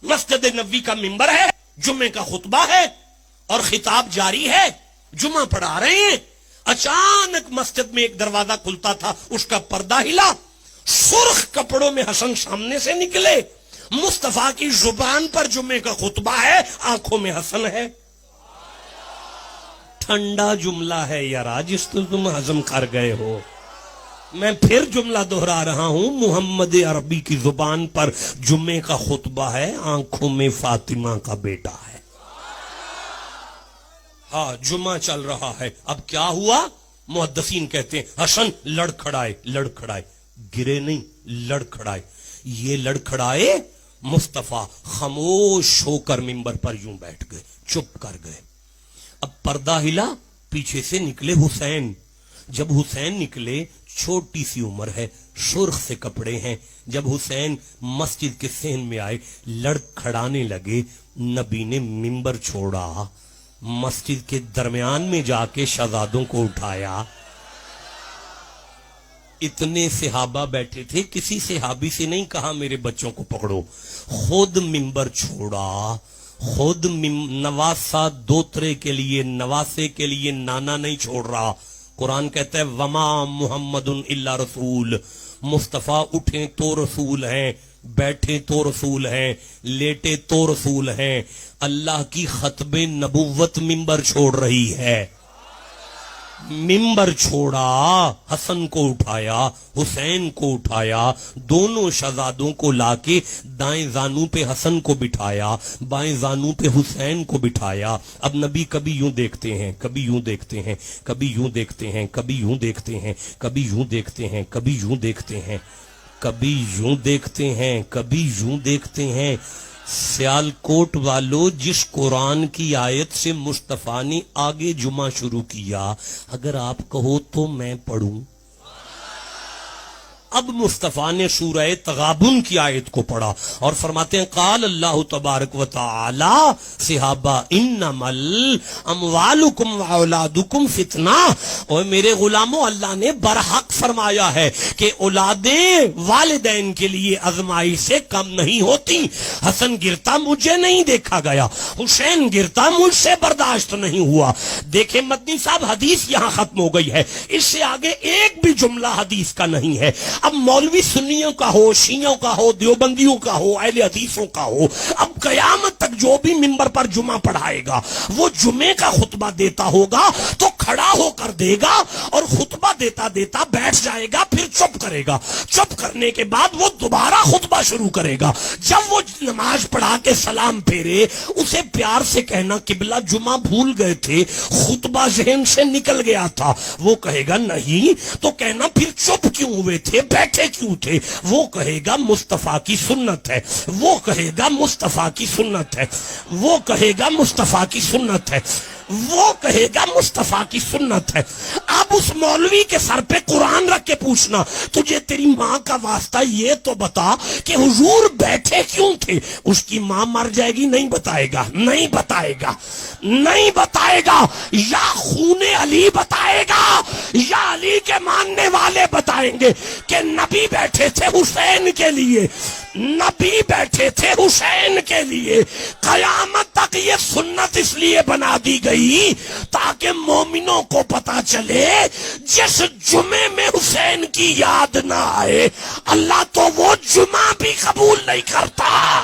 مسجد نبوی کا منبر ہے، جمعے کا خطبہ ہے اور خطاب جاری ہے، جمعہ پڑھا رہے ہیں، اچانک مسجد میں ایک دروازہ کھلتا تھا، اس کا پردہ ہلا، سرخ کپڑوں میں حسن سامنے سے نکلے، مصطفیٰ کی زبان پر جمعے کا خطبہ ہے، آنکھوں میں حسن ہے۔ ٹھنڈا جملہ ہے یارا جس تو تم ہضم کر گئے ہو۔ میں پھر جملہ دہرا رہا ہوں، محمد عربی کی زبان پر جمعے کا خطبہ ہے، آنکھوں میں فاطمہ کا بیٹا ہے۔ ہاں جمعہ چل رہا ہے، اب کیا ہوا؟ محدثین کہتے ہیں حسن لڑکھڑائے، گرے نہیں، لڑکھڑائے۔ یہ لڑکھڑائے، مصطفیٰ خاموش ہو کر منبر پر یوں بیٹھ گئے، چپ کر گئے۔ اب پردہ ہلا، پیچھے سے نکلے حسین۔ جب حسین نکلے، چھوٹی سی عمر ہے، سرخ سے کپڑے ہیں، جب حسین مسجد کے صحن میں آئے، لڑکھڑانے لگے، نبی نے منبر چھوڑا، مسجد کے درمیان میں جا کے شہزادوں کو اٹھایا۔ اتنے صحابہ بیٹھے تھے، کسی صحابی سے نہیں کہا میرے بچوں کو پکڑو، خود منبر چھوڑا، خود نواسا دوترے کے لیے، نواسے کے لیے نانا نہیں چھوڑ رہا۔ قرآن کہتا ہے وما محمد الا رسول، مصطفیٰ اٹھیں تو رسول ہیں، بیٹھے تو رسول ہیں، لیٹے تو رسول ہیں۔ اللہ کی ختم نبوت منبر چھوڑ رہی ہے۔ منبر چھوڑا، حسن کو اٹھایا، حسین کو اٹھایا، دونوں شہزادوں کو لا کے دائیں زانو پہ حسن کو بٹھایا، بائیں زانو پہ حسین کو بٹھایا۔ اب نبی کبھی یوں دیکھتے ہیں، کبھی یوں دیکھتے ہیں، کبھی یوں دیکھتے ہیں، کبھی یوں دیکھتے ہیں، کبھی یوں دیکھتے ہیں، کبھی یوں دیکھتے ہیں، کبھی یوں دیکھتے ہیں، کبھی یوں دیکھتے ہیں۔ سیالکوٹ والو، جس قرآن کی آیت سے مصطفیٰ نے آگے جمعہ شروع کیا، اگر آپ کہو تو میں پڑھوں۔ اب مصطفیٰ نے سورہ تغابن کی آیت کو پڑھا اور فرماتے ہیں قال اللہ تبارک و تعالی، صحابہ انما اموالکم واولادکم فتنہ، اور میرے غلاموں اللہ نے برحق فرمایا ہے کہ اولادیں والدین کے لیے آزمائش سے کم نہیں ہوتی۔ حسن گرتا مجھے نہیں دیکھا گیا، حسین گرتا مجھ سے برداشت نہیں ہوا۔ دیکھیں مدنی صاحب، حدیث یہاں ختم ہو گئی ہے، اس سے آگے ایک بھی جملہ حدیث کا نہیں ہے۔ اب مولوی سنیوں کا ہو، شیعوں کا ہو، دیوبندیوں کا ہو، اہل حدیثوں کا ہو، اب قیامت تک جو بھی منبر پر جمعہ پڑھائے گا وہ جمعے کا خطبہ دیتا ہوگا تو کھڑا ہو کر دے گا اور خطبہ دیتا دیتا بیٹھ جائے گا، پھر چپ کرے گا، چپ کرنے کے بعد وہ دوبارہ خطبہ شروع کرے گا۔ جب وہ نماز پڑھا کے سلام پھیرے، اسے پیار سے کہنا قبلہ جمعہ بھول گئے تھے، خطبہ ذہن سے نکل گیا تھا، وہ کہے گا نہیں، تو کہنا پھر چپ کیوں ہوئے تھے، بیٹھے کیوں تھے، وہ کہے گا مصطفیٰ کی سنت ہے، وہ کہے گا مصطفیٰ کی سنت ہے، وہ کہے گا مصطفیٰ کی سنت ہے، وہ کہے گا مصطفیٰ کی سنت ہے۔ اب اس مولوی کے سر پہ قرآن رکھ کے پوچھنا تجھے تیری ماں کا واسطہ یہ تو بتا کہ حضور بیٹھے کیوں تھے، اس کی ماں مر جائے گی، نہیں بتائے گا، نہیں بتائے گا، نہیں بتائے گا، یا خون علی بتائے گا یا علی کے ماننے والے بتائیں گے کہ نبی بیٹھے تھے حسین کے لیے، نبی بیٹھے تھے حسین کے لیے۔ قیامت تک یہ سنت اس لیے بنا دی گئی تاکہ مومنوں کو پتا چلے جس جمعے میں حسین کی یاد نہ آئے اللہ تو وہ جمعہ بھی قبول نہیں کرتا۔